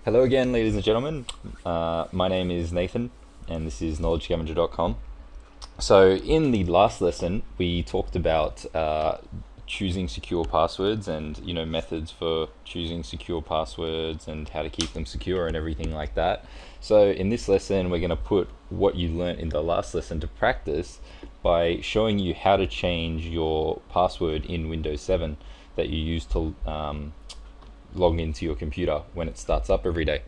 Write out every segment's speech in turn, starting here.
Hello again, ladies and gentlemen. My name is Nathan, and this is knowledgescavenger.com. So, in the last lesson, we talked about choosing secure passwords and methods for choosing secure passwords and how to keep them secure and everything like that. So, in this lesson, we're going to put what you learned in the last lesson to practice by showing you how to change your password in Windows 7 that you use to log into your computer when it starts up every day.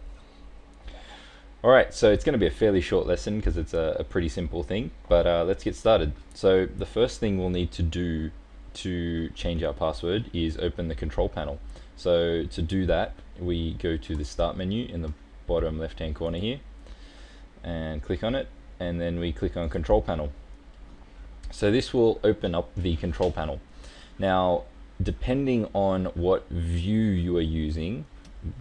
Alright, so it's going to be a fairly short lesson because it's a pretty simple thing, but let's get started. So the first thing we'll need to do to change our password is open the control panel. So to do that, we go to the start menu in the bottom left hand corner here and click on it, and then we click on control panel. So this will open up the control panel. Now, depending on what view you are using,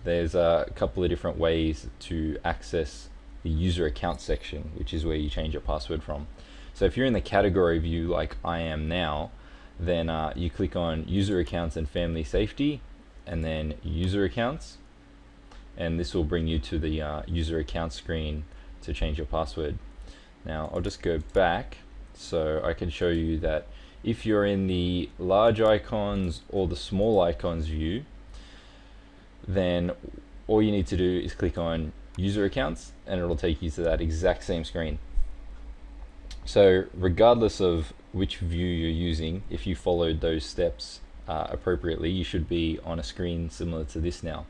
there's a couple of different ways to access the user account section, which is where you change your password from. So if you're in the category view like I am now, then you click on user accounts and family safety, and then user accounts, and this will bring you to the user account screen to change your password. Now I'll just go back so I can show you that if you're in the large icons or the small icons view, then all you need to do is click on user accounts and it'll take you to that exact same screen. So regardless of which view you're using, if you followed those steps appropriately, you should be on a screen similar to this now.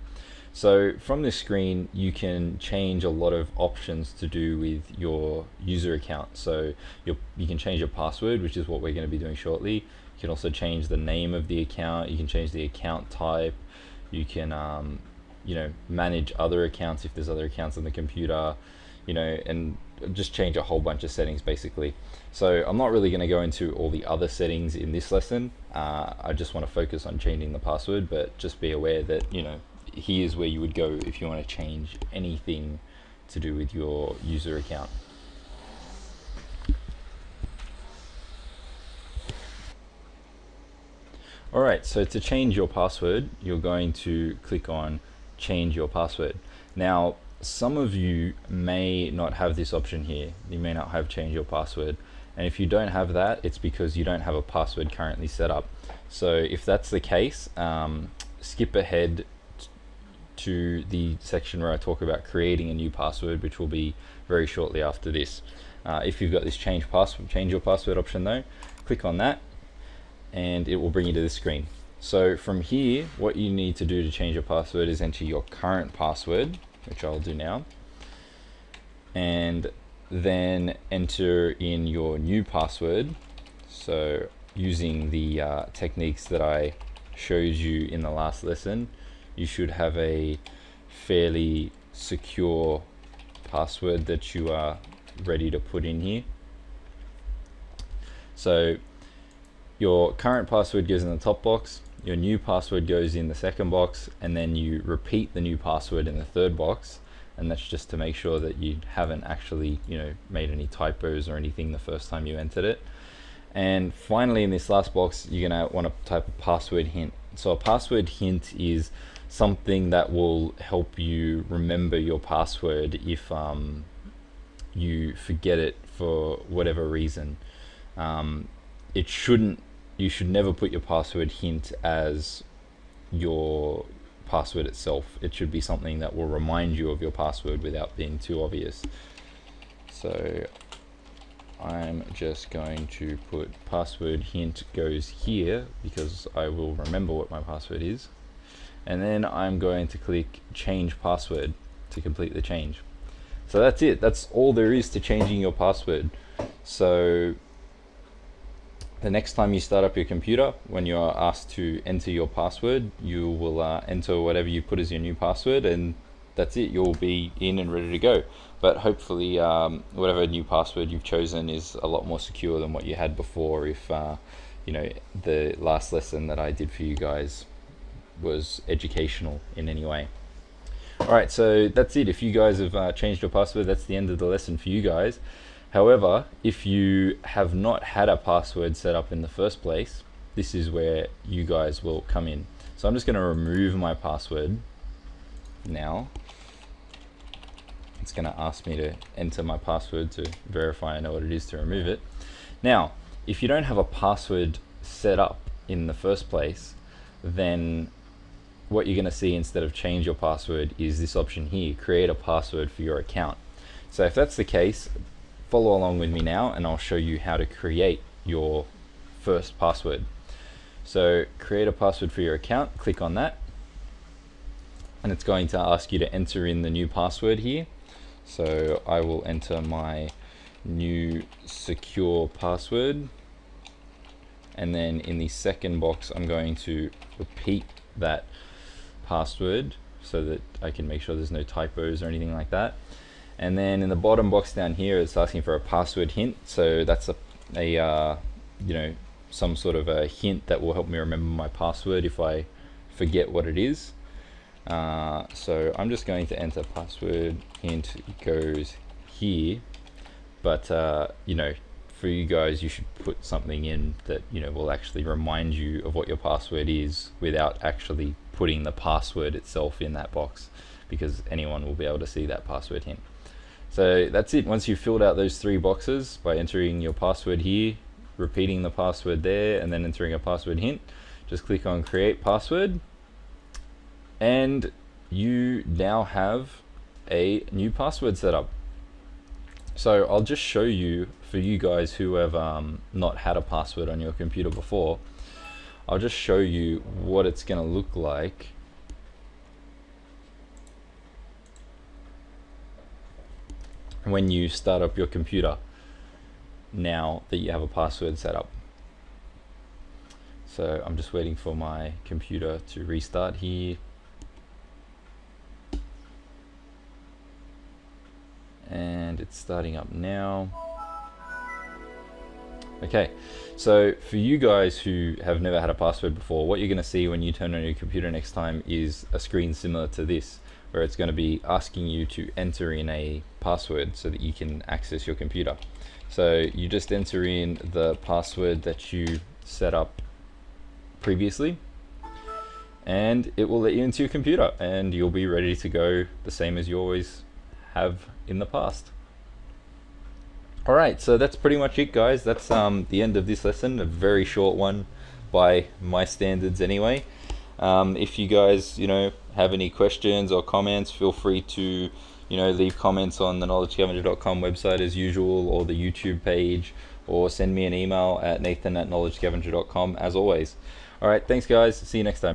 So from this screen, you can change a lot of options to do with your user account. So you can change your password, which is what we're going to be doing shortly. You can also change the name of the account. You can change the account type. You can manage other accounts if there's other accounts on the computer, and just change a whole bunch of settings basically. So I'm not really going to go into all the other settings in this lesson. I just want to focus on changing the password, but just be aware that here's where you would go if you want to change anything to do with your user account. Alright, so to change your password, you're going to click on change your password. Now, some of you may not have this option here. You may not have change your password. And if you don't have that, it's because you don't have a password currently set up. So if that's the case, skip ahead to the section where I talk about creating a new password, which will be very shortly after this. If you've got this change your password option though, click on that and it will bring you to this screen. So from here, what you need to do to change your password is enter your current password, which I'll do now, and then enter in your new password. So using the techniques that I showed you in the last lesson, you should have a fairly secure password that you are ready to put in here. So your current password goes in the top box, your new password goes in the second box, and then you repeat the new password in the third box, and that's just to make sure that you haven't actually made any typos or anything the first time you entered it. And finally, in this last box, you're going to want to type a password hint. So a password hint is something that will help you remember your password if you forget it for whatever reason. You should never put your password hint as your password itself. It should be something that will remind you of your password without being too obvious. So I'm just going to put password hint goes here because I will remember what my password is. And then I'm going to click change password to complete the change. So that's it. That's all there is to changing your password. So the next time you start up your computer, when you are asked to enter your password, you will enter whatever you put as your new password, and that's it. You'll be in and ready to go. But hopefully whatever new password you've chosen is a lot more secure than what you had before, if the last lesson that I did for you guys was educational in any way. Alright, so that's it. If you guys have changed your password, that's the end of the lesson for you guys. However, if you have not had a password set up in the first place, this is where you guys will come in. So I'm just going to remove my password now, It's going to ask me to enter my password to verify I know what it is to remove it. Now, if you don't have a password set up in the first place, then what you're going to see instead of change your password is this option here, create a password for your account. So if that's the case, follow along with me now and I'll show you how to create your first password. So create a password for your account, click on that, and it's going to ask you to enter in the new password here. So I will enter my new secure password, and then in the second box I'm going to repeat that password so that I can make sure there's no typos or anything like that. And then in the bottom box down here it's asking for a password hint, so that's a you know, some sort of a hint that will help me remember my password if I forget what it is. So I'm just going to enter password hint goes here, but you know, for you guys, you should put something in that, you know, will actually remind you of what your password is without actually putting the password itself in that box, because anyone will be able to see that password hint. So that's it. Once you've filled out those 3 boxes by entering your password here, repeating the password there, and then entering a password hint, just click on create password, and you now have a new password set up. So I'll just show you, for you guys who have not had a password on your computer before, I'll just show you what it's going to look like when you start up your computer now that you have a password set up. So I'm just waiting for my computer to restart here. And it's starting up now. Okay, so for you guys who have never had a password before, what you're going to see when you turn on your computer next time is a screen similar to this, where it's going to be asking you to enter in a password so that you can access your computer. So you just enter in the password that you set up previously, and it will let you into your computer, and you'll be ready to go the same as you always have in the past. Alright, so that's pretty much it, guys. That's the end of this lesson, a very short one by my standards anyway. If you guys, you know, have any questions or comments, feel free to, you know, leave comments on the knowledgescavenger.com website as usual, or the YouTube page, or send me an email at nathan@knowledgescavenger.com as always. Alright, thanks guys, see you next time.